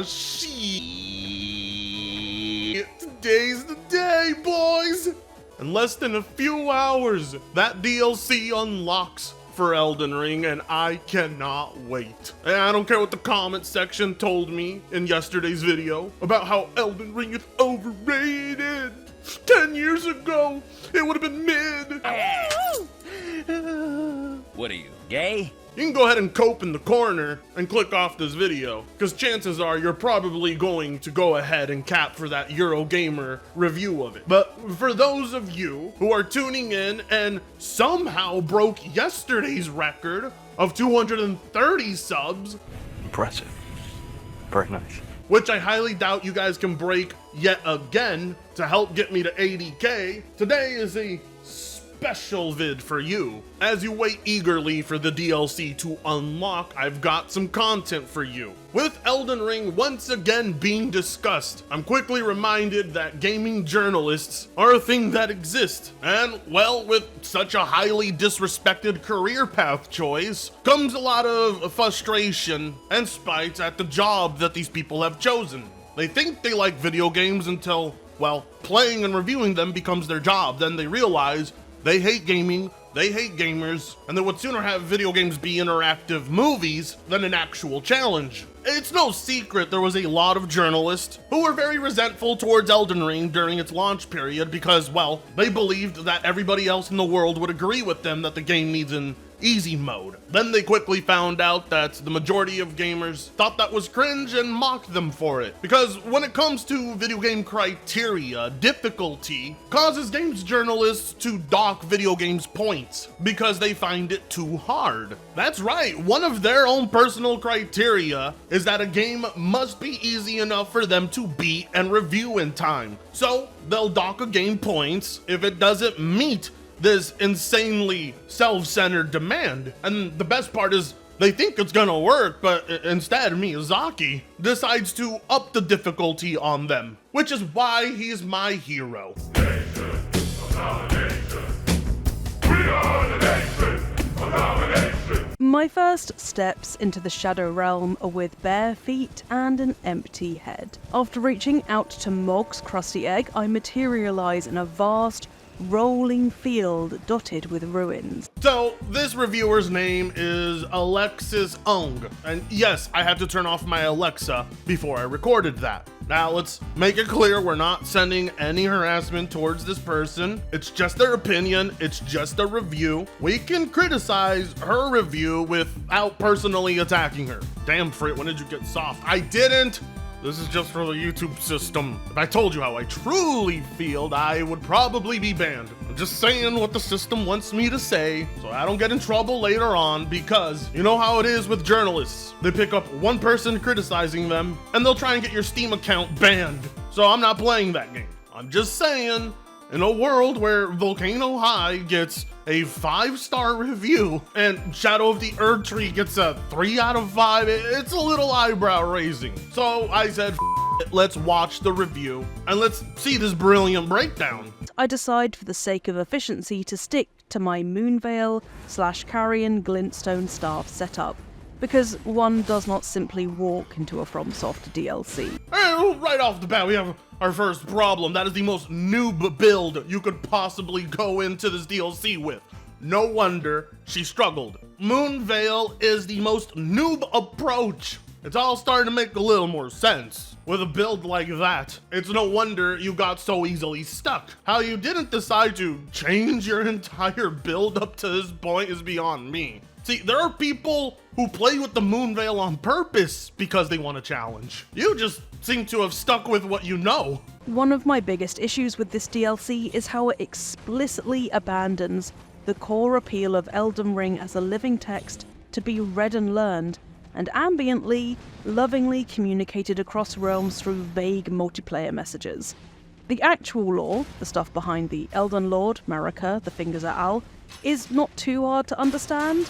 Shit. Today's the day, boys. In less than a few hours, that DLC unlocks for Elden Ring, and I cannot wait. And I don't care what the comment section told me in yesterday's video about how Elden Ring is overrated. 10 years ago, it would have been mid. What are you, gay? You can go ahead and cope in the corner and click off this video, because chances are you're probably going to go ahead and cap for that Eurogamer review of it. But for those of you who are tuning in and somehow broke yesterday's record of 230 subs, impressive. Very nice. which I highly doubt you guys can break yet again to help get me to 80K, today is a special vid for you. As you wait eagerly for the DLC to unlock, I've got some content for you. With Elden Ring once again being discussed, I'm quickly reminded that gaming journalists are a thing that exist. And, well, with such a highly disrespected career path choice, comes a lot of frustration and spite at the job that these people have chosen. They think they like video games until, well, playing and reviewing them becomes their job. Then they realize they hate gaming, they hate gamers, and they would sooner have video games be interactive movies than an actual challenge. It's no secret there was a lot of journalists who were very resentful towards Elden Ring during its launch period because, well, they believed that everybody else in the world would agree with them that the game needs an easy mode. Then they quickly found out that the majority of gamers thought that was cringe and mocked them for it. Because when it comes to video game criteria, difficulty causes games journalists to dock video games points because they find it too hard. That's right, one of their own personal criteria is that a game must be easy enough for them to beat and review in time. So they'll dock a game points if it doesn't meet this insanely self-centered demand. And the best part is they think it's gonna work, but instead Miyazaki decides to up the difficulty on them, which is why he's my hero. My first steps into the Shadow Realm are with bare feet and an empty head. After reaching out to Mog's crusty egg, I materialize in a vast, rolling field dotted with ruins. So this reviewer's name is Alexis Ung, and yes, I had to turn off my Alexa before I recorded that. Now let's make it clear we're not sending any harassment towards this person. It's just their opinion, it's just a review. We can criticize her review without personally attacking her. Damn Frit, when did you get soft? I didn't! This is just for the YouTube system. If I told you how I truly feel, I would probably be banned. I'm just saying what the system wants me to say, so I don't get in trouble later on, because you know how it is with journalists. They pick up one person criticizing them, and they'll try and get your Steam account banned. So I'm not playing that game. I'm just saying, in a world where Volcano High gets a 5-star review and Shadow of the Erdtree gets a 3 out of 5, it's a little eyebrow raising. So I said, let's watch the review and let's see this brilliant breakdown. I decide for the sake of efficiency to stick to my Moonveil/Carrion Glintstone staff setup, because one does not simply walk into a FromSoft DLC. Right off the bat, we have our first problem. That is the most noob build you could possibly go into this DLC with. No wonder she struggled. Moonveil is the most noob approach. It's all starting to make a little more sense. With a build like that, it's no wonder you got so easily stuck. How you didn't decide to change your entire build up to this point is beyond me. See, there are people who play with the Moonveil on purpose because they want a challenge. You just seem to have stuck with what you know. One of my biggest issues with this DLC is how it explicitly abandons the core appeal of Elden Ring as a living text to be read and learned, and ambiently, lovingly communicated across realms through vague multiplayer messages. The actual lore, the stuff behind the Elden Lord, Marika, the Fingers et al., is not too hard to understand.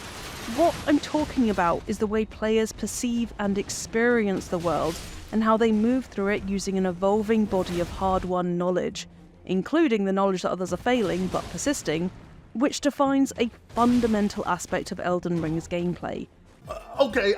What I'm talking about is the way players perceive and experience the world, and how they move through it using an evolving body of hard-won knowledge, including the knowledge that others are failing but persisting, which defines a fundamental aspect of Elden Ring's gameplay. Okay,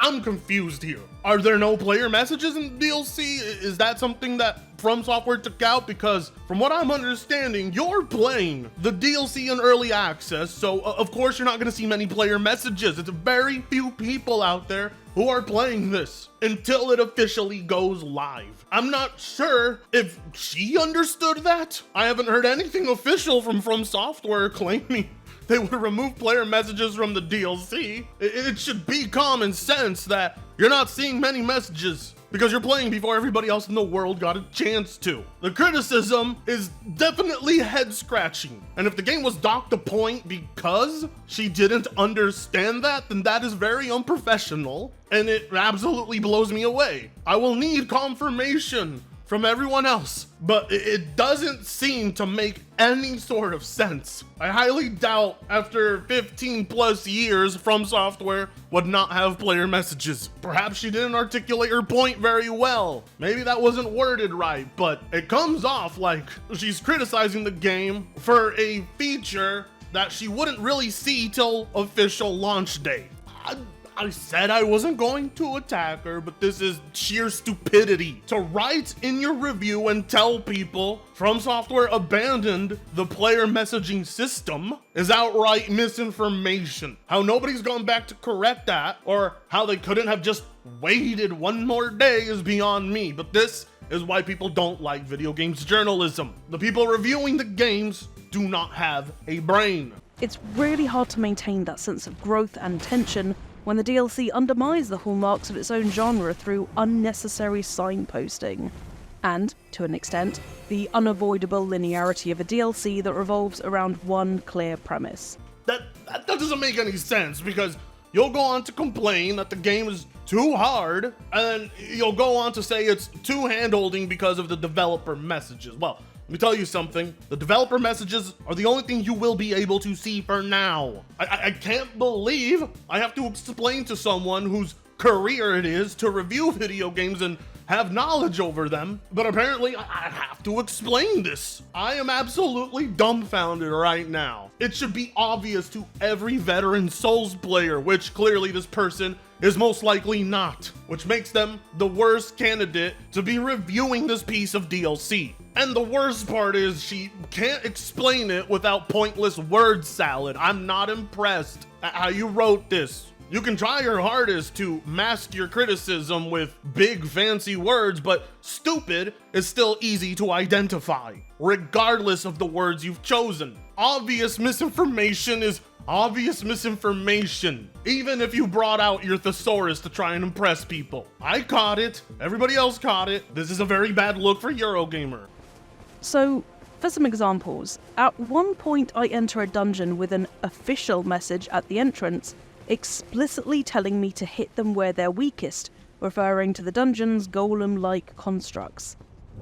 I'm confused here. Are there no player messages in the DLC? Is that something that From Software took out? Because from what I'm understanding, you're playing the DLC in early access, so of course you're not going to see many player messages. It's very few people out there who are playing this until it officially goes live. I'm not sure if she understood that. I haven't heard anything official from Software claiming they would remove player messages from the DLC. It should be common sense that you're not seeing many messages because you're playing before everybody else in the world got a chance to. The criticism is definitely head scratching. And if the game was docked a point because she didn't understand that, then that is very unprofessional and it absolutely blows me away. I will need confirmation from everyone else, but it doesn't seem to make any sort of sense. I highly doubt after 15 plus years From Software would not have player messages. Perhaps she didn't articulate her point very well. Maybe that wasn't worded right, but it comes off like she's criticizing the game for a feature that she wouldn't really see till official launch day. I said I wasn't going to attack her, but this is sheer stupidity. To write in your review and tell people From Software abandoned the player messaging system is outright misinformation. How nobody's gone back to correct that, or how they couldn't have just waited one more day is beyond me, but this is why people don't like video games journalism. The people reviewing the games do not have a brain. It's really hard to maintain that sense of growth and tension when the DLC undermines the hallmarks of its own genre through unnecessary signposting. And, to an extent, the unavoidable linearity of a DLC that revolves around one clear premise. That doesn't make any sense, because you'll go on to complain that the game is too hard, and then you'll go on to say it's too hand-holding because of the developer messages. Well, let me tell you something. The developer messages are the only thing you will be able to see for now. I can't believe I have to explain to someone whose career it is to review video games and have knowledge over them, but apparently I have to explain this. I am absolutely dumbfounded right now. It should be obvious to every veteran Souls player, which clearly this person is most likely not, which makes them the worst candidate to be reviewing this piece of DLC. And the worst part is she can't explain it without pointless word salad. I'm not impressed at how you wrote this. You can try your hardest to mask your criticism with big fancy words, but stupid is still easy to identify, regardless of the words you've chosen. Obvious misinformation is obvious misinformation, even if you brought out your thesaurus to try and impress people. I caught it, everybody else caught it. This is a very bad look for Eurogamer. So, for some examples, at one point I enter a dungeon with an official message at the entrance, explicitly telling me to hit them where they're weakest, referring to the dungeon's golem-like constructs.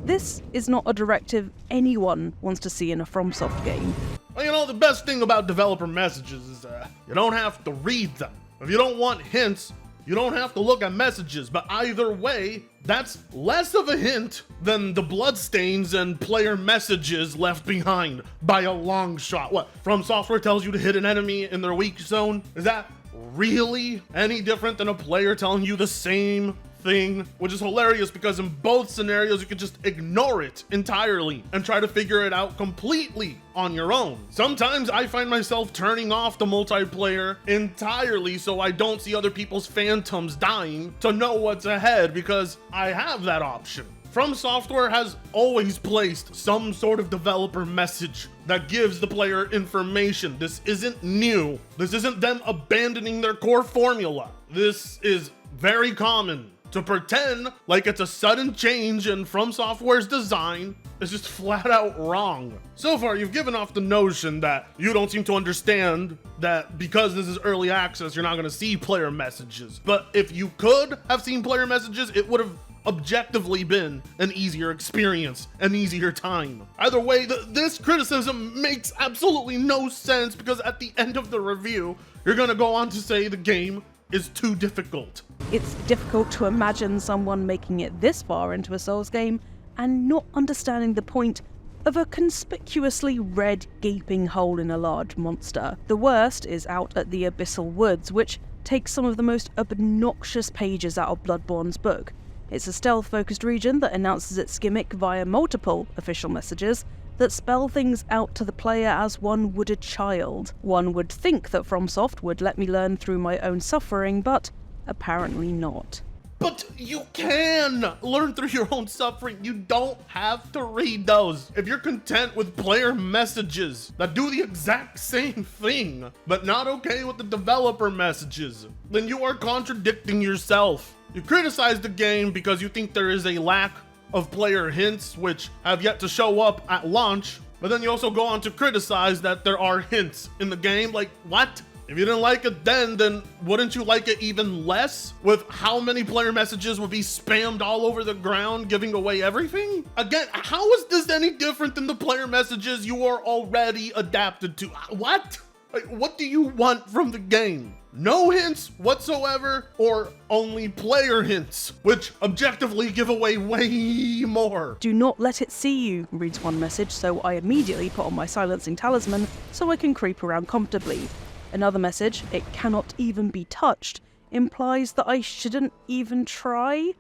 This is not a directive anyone wants to see in a FromSoft game. Well, you know, the best thing about developer messages is you don't have to read them. If you don't want hints, you don't have to look at messages, but either way, that's less of a hint than the bloodstains and player messages left behind by a long shot. What, From Software tells you to hit an enemy in their weak zone? Is that really any different than a player telling you the same thing? Which is hilarious because in both scenarios you can just ignore it entirely and try to figure it out completely on your own. Sometimes I find myself turning off the multiplayer entirely so I don't see other people's phantoms dying to know what's ahead, because I have that option. From Software has always placed some sort of developer message that gives the player information. This isn't new. This isn't them abandoning their core formula. This is very common. To pretend like it's a sudden change in From Software's design is just flat out wrong. So far, you've given off the notion that you don't seem to understand that because this is early access, you're not going to see player messages. But if you could have seen player messages, it would have objectively been an easier experience, an easier time. Either way, this criticism makes absolutely no sense, because at the end of the review, you're going to go on to say the game is too difficult. It's difficult to imagine someone making it this far into a Souls game and not understanding the point of a conspicuously red gaping hole in a large monster. The worst is out at the Abyssal Woods, which takes some of the most obnoxious pages out of Bloodborne's book. It's a stealth-focused region that announces its gimmick via multiple official messages that spell things out to the player as one would a child. One would think that FromSoft would let me learn through my own suffering, but apparently not. But you can learn through your own suffering. You don't have to read those. If you're content with player messages that do the exact same thing, but not okay with the developer messages, then you are contradicting yourself. You criticize the game because you think there is a lack of player hints which have yet to show up at launch, but then you also go on to criticize that there are hints in the game. Like, what? If you didn't like it then wouldn't you like it even less? With how many player messages would be spammed all over the ground, giving away everything? Again, how is this any different than the player messages you are already adapted to? What? Like, what do you want from the game? No hints whatsoever, or only player hints, which objectively give away way more. Do not let it see you, reads one message, so I immediately put on my silencing talisman so I can creep around comfortably. Another message, it cannot even be touched, implies that I shouldn't even try?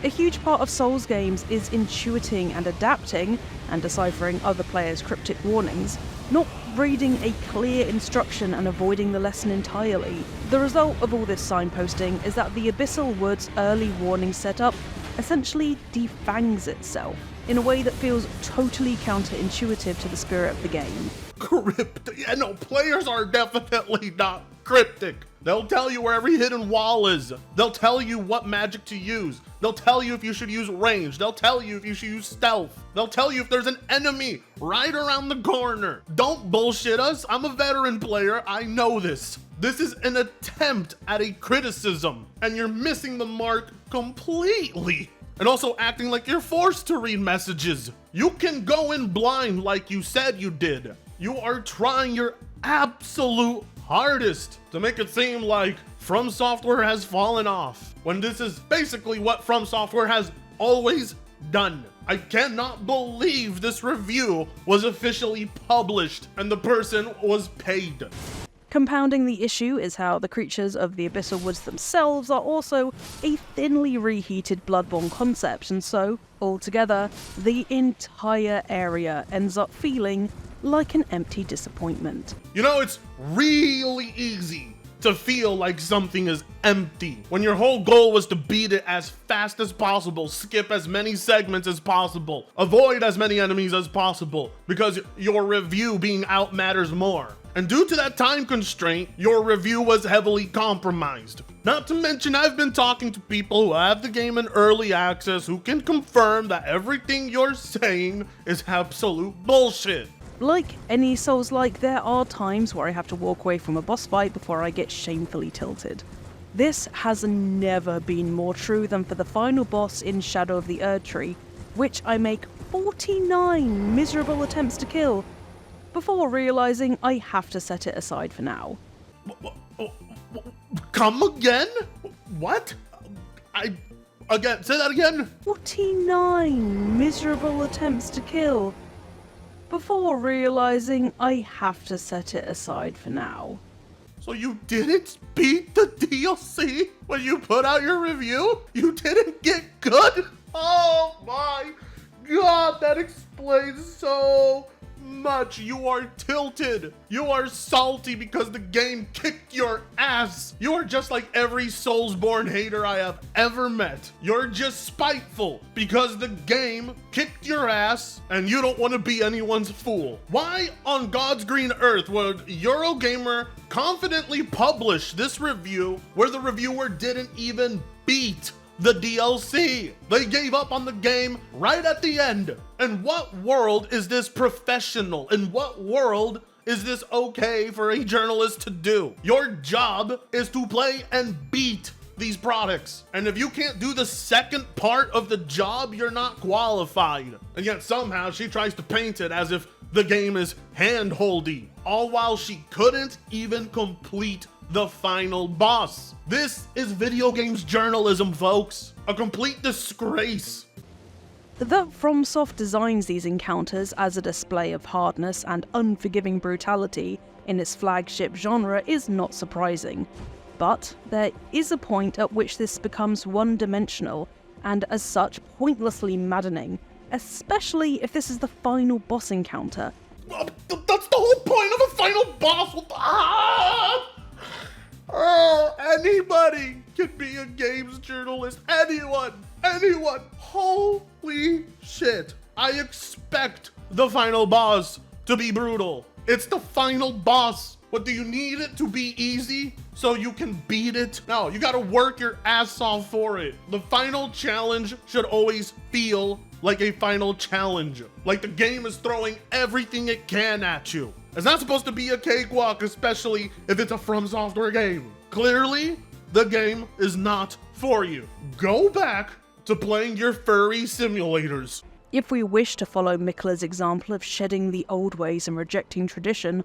A huge part of Souls games is intuiting and adapting and deciphering other players' cryptic warnings, not reading a clear instruction and avoiding the lesson entirely. The result of all this signposting is that the Abyssal Woods early warning setup essentially defangs itself in a way that feels totally counterintuitive to the spirit of the game. Cryptic? Yeah, no, players are definitely not cryptic. They'll tell you where every hidden wall is. They'll tell you what magic to use. They'll tell you if you should use range. They'll tell you if you should use stealth. They'll tell you if there's an enemy right around the corner. Don't bullshit us. I'm a veteran player. I know this. This is an attempt at a criticism, and you're missing the mark completely. And also acting like you're forced to read messages. You can go in blind like you said you did. You are trying your absolute hardest to make it seem like From Software has fallen off, when this is basically what From Software has always done. I cannot believe this review was officially published and the person was paid. Compounding the issue is how the creatures of the Abyssal Woods themselves are also a thinly reheated Bloodborne concept, and so, altogether, the entire area ends up feeling like an empty disappointment. You know, it's really easy to feel like something is empty when your whole goal was to beat it as fast as possible, skip as many segments as possible, avoid as many enemies as possible, because your review being out matters more. And due to that time constraint, your review was heavily compromised. Not to mention, I've been talking to people who have the game in early access who can confirm that everything you're saying is absolute bullshit. Like any Souls-like, there are times where I have to walk away from a boss fight before I get shamefully tilted. This has never been more true than for the final boss in Shadow of the Erdtree, which I make 49 miserable attempts to kill, before realizing I have to set it aside for now. Come again? What? Again, say that again? 49 miserable attempts to kill, before realizing I have to set it aside for now. So you didn't beat the DLC when you put out your review? You didn't get good? Oh my god, that explains so much. You are tilted. You are salty because the game kicked your ass. You are just like every Soulsborne hater I have ever met. You're just spiteful because the game kicked your ass and you don't want to be anyone's fool. Why on God's green earth would Eurogamer confidently publish this review where the reviewer didn't even beat the DLC? They gave up on the game right at the end. In what world is this professional? In what world is this okay for a journalist to do? Your job is to play and beat these products. And if you can't do the second part of the job, you're not qualified. And yet somehow she tries to paint it as if the game is hand-holdy, all while she couldn't even complete the final boss. This is video games journalism, folks. A complete disgrace. That FromSoft designs these encounters as a display of hardness and unforgiving brutality in its flagship genre is not surprising. But there is a point at which this becomes one-dimensional, and as such pointlessly maddening, especially if this is the final boss encounter. That's the whole point of a final boss. Anybody can be a games journalist. Anyone. Holy shit. I expect the final boss to be brutal. It's the final boss. What, do you need it to be easy so you can beat it? No, you gotta work your ass off for it. The final challenge should always feel like a final challenge. Like the game is throwing everything it can at you. It's not supposed to be a cakewalk, especially if it's a From Software game. Clearly, the game is not for you. Go back to playing your furry simulators. If we wish to follow Mikla's example of shedding the old ways and rejecting tradition,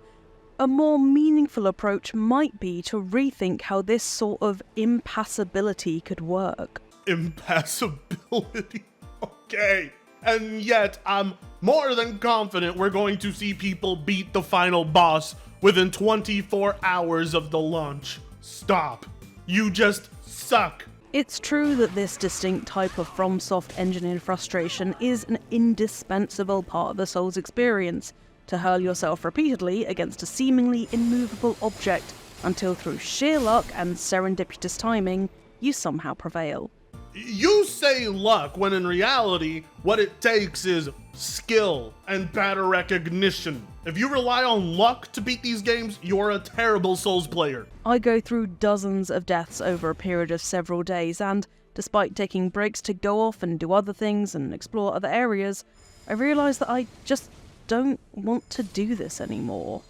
a more meaningful approach might be to rethink how this sort of impassibility could work. Impassibility? Okay. And yet, I'm more than confident we're going to see people beat the final boss within 24 hours of the launch. Stop. You just suck. It's true that this distinct type of FromSoft engineered frustration is an indispensable part of the Souls experience, to hurl yourself repeatedly against a seemingly immovable object until through sheer luck and serendipitous timing, you somehow prevail. You say luck when in reality, what it takes is skill and better recognition. If you rely on luck to beat these games, you're a terrible Souls player. I go through dozens of deaths over a period of several days, and despite taking breaks to go off and do other things and explore other areas, I realise that I just don't want to do this anymore.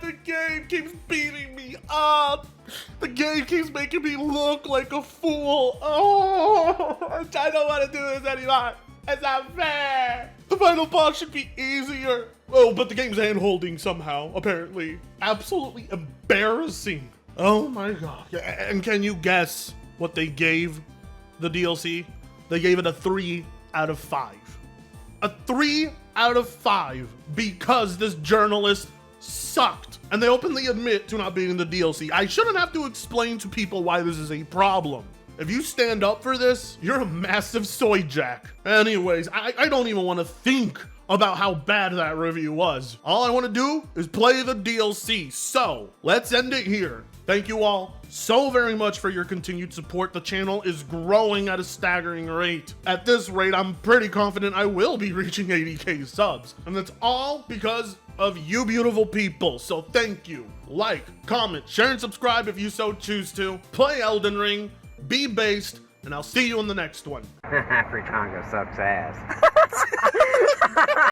The game keeps beating me up. The game keeps making me look like a fool. I don't want to do this anymore. It's not fair. The final boss should be easier. Oh, but the game's hand-holding somehow, apparently. Absolutely embarrassing. Oh my god. And can you guess what they gave the DLC? They gave it a 3 out of 5. A 3 out of 5 because this journalist sucked. And they openly admit to not beating the DLC. I shouldn't have to explain to people why this is a problem. If you stand up for this, you're a massive soy jack. Anyways, I don't even want to think about how bad that review was. All I want to do is play the DLC. So let's end it here. Thank you all so very much for your continued support. The channel is growing at a staggering rate. At this rate, I'm pretty confident I will be reaching 80k subs. And that's all because of you beautiful people. So thank you. Like, comment, share, and subscribe if you so choose to. Play Elden Ring, be based, and I'll see you in the next one. Fritango sucks ass.